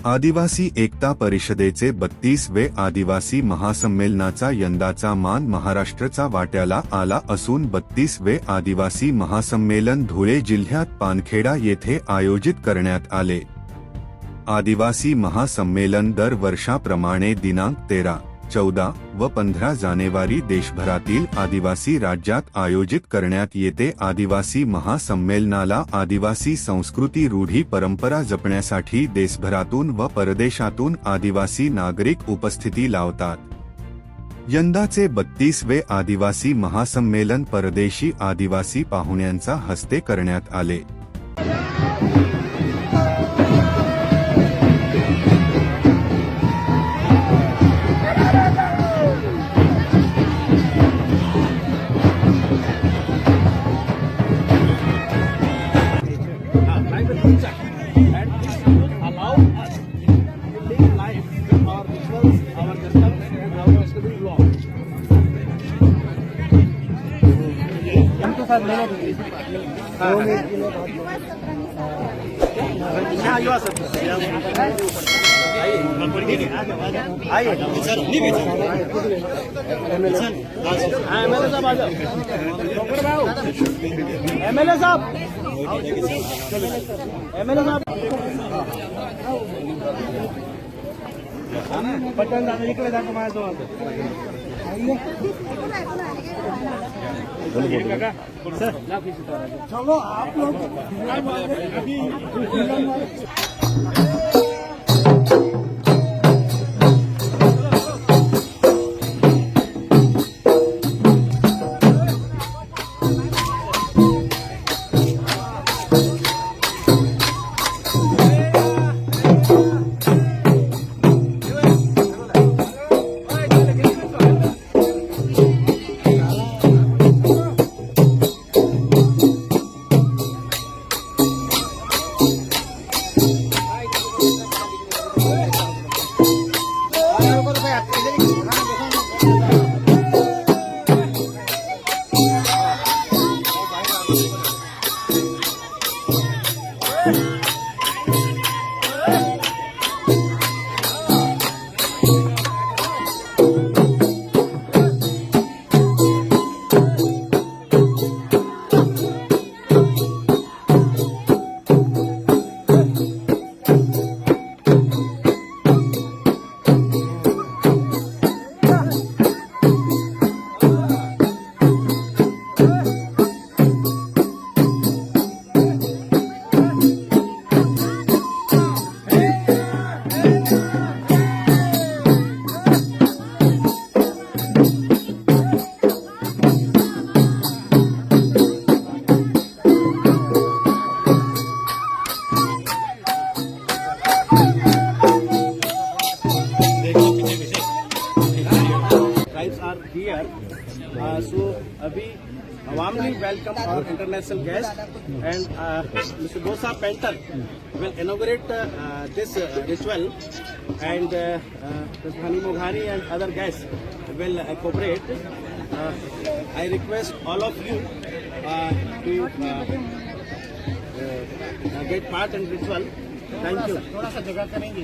आदिवासी एकता परिषदेचे 32वे आदिवासी महासंमेलनाचा यंदाचा मान महाराष्ट्राचा वाट्याला आला असून 32वे आदिवासी महासंमेलन धुळे जिल्ह्यात पानखेडा येथे आयोजित करण्यात आले। आदिवासी महासंमेलन दर वर्षाप्रमाणे दिनांक 13, 14 व 15 जानेवारी देशभरातील आदिवासी राज्यात आयोजित करण्यात येते। आदिवासी महासंमेलनाला आदिवासी संस्कृती रूढी परंपरा जपण्यासाठी देशभरातून व परदेशातून आदिवासी नागरिक उपस्थिती लावतात। यंदाचे 32वे आदिवासी महासंमेलन परदेशी आदिवासी पाहुण्यांचा हस्ते करण्यात आले। एमएलए साहब पटकन जाणं इकडे जातो माझ्याजवळ। चलो आप लोग here. So we warmly welcome our international guest, and Mr. Bosa Painter will inaugurate this ritual, and Hani Moghani and other guests will cooperate. I request all of you to get part in ritual. Thank you. थोड़ा सा जगह करेंगे।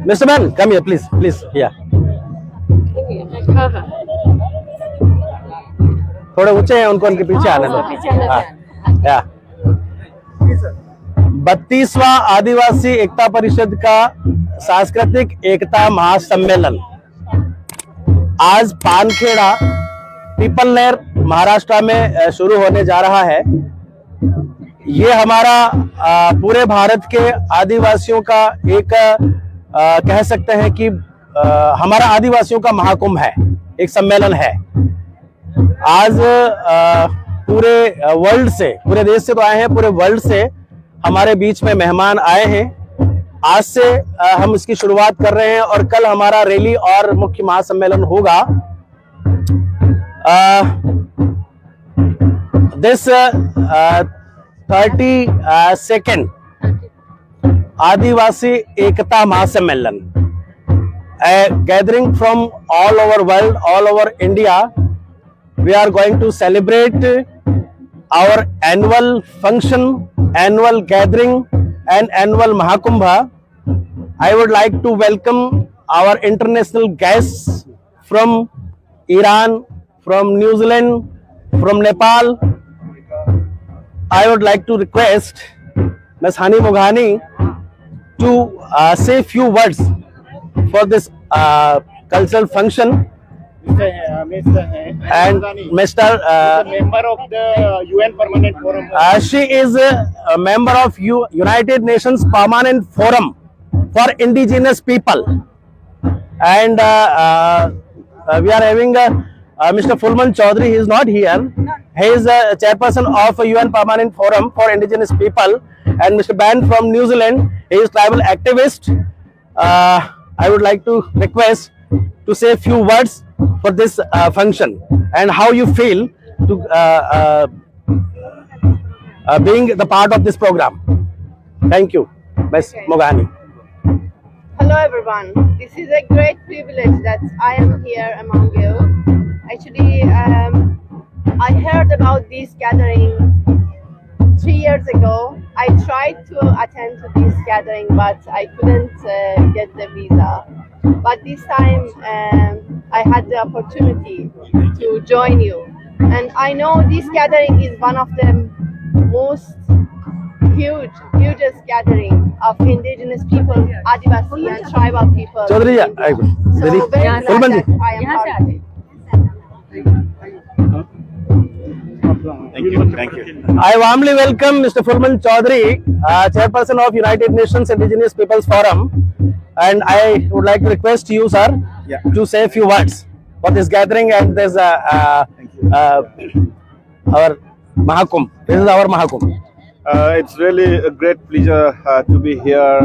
Mr. Man, come here, please, please. Yeah. थोड़े ऊंचे हैं, उनको उनके पीछे आने दो. हाँ, या. 32वां आदिवासी एकता परिषद का सांस्कृतिक एकता महासम्मेलन आज पानखेड़ा पीपलनेर महाराष्ट्र में शुरू होने जा रहा है. ये हमारा पूरे भारत के आदिवासियों का एक कह सकते हैं कि हमारा आदिवासियों का महाकुंभ है, एक सम्मेलन है. आज पूरे वर्ल्ड से, पूरे देश से तो आए हैं, पूरे वर्ल्ड से हमारे बीच में मेहमान आए हैं. आज से हम इसकी शुरुआत कर रहे हैं और कल हमारा रैली और मुख्य महासम्मेलन होगा. दिस 32nd आदिवासी एकता महासम्मेलन, a gathering from all over world, all over India. We are going to celebrate our annual function, annual gathering and annual Mahakumbha. I would like to welcome our international guests from Iran, from New Zealand, from Nepal. I would like to request Ms. Hani Moghani to say few words for this cultural function. And Mr. member of the UN Permanent Forum. She is a member of United Nations Permanent Forum for Indigenous People. And we are having Mr. Fulman Chaudhary. He is not here. He is a chairperson of UN Permanent Forum for Indigenous People. And Mr. Ban from New Zealand. He is tribal activist. I would like to request to say a few words for this function and how you feel to being the part of this program. Thank you, Ms. Moghani. Hello everyone. This is a great privilege that I am here among you. Actually, I heard about this gathering 3 years ago. I tried to attend to this gathering, but I couldn't get the visa. But this time I had the opportunity to join you. And I know this gathering is one of the most hugest gathering of indigenous people, Adivasi and tribal people. Chaudhary, in India. So very glad Fulman ji. that I am part of it. Thank you. Thank you. I warmly welcome Mr. Fulman Chaudhary, chairperson of United Nations Indigenous Peoples Forum. And I would like to request you, sir, to say a few words for this gathering and this our Mahakumbh. This is our Mahakumbh. It's really a great pleasure to be here.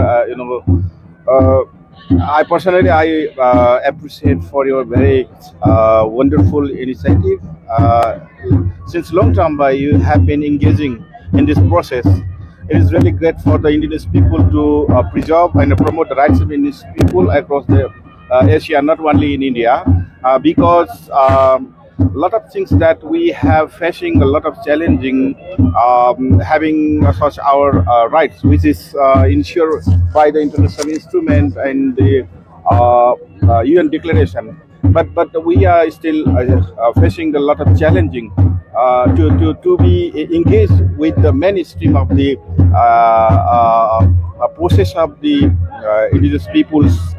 I personally appreciate for your very wonderful initiative. Since long time, you have been engaging in this process. It is really great for the indigenous people to preserve and promote the rights of indigenous people across the Asia, not only in India, because a lot of things that we have facing a lot of challenging having such our rights, which is ensured by the international instrument and the UN declaration. But we are still facing a lot of challenging to be engaged with the mainstream of the process of the indigenous people's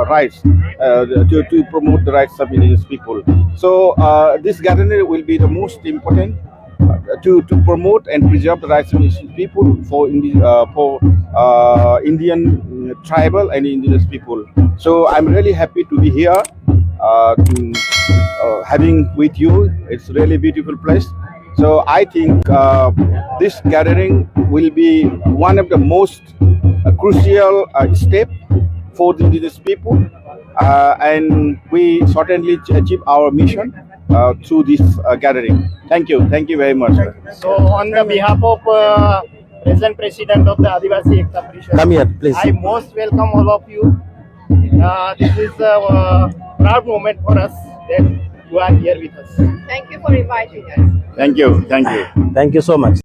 rights, to promote the rights of indigenous people. So this gathering will be the most important to promote and preserve the rights of indigenous people for Indian tribal and indigenous people. So I'm really happy to be here, having with you. It's really beautiful place. So I think this gathering will be one of the most crucial step for the indigenous people, and we certainly achieve our mission through this gathering. Thank you very much. So on the behalf of present president of the Adivasi Ekta Parishad, Come here, please. I most welcome all of you. This is a proud moment for us that you are here with us. Thank you for inviting us. Thank you. Thank you so much.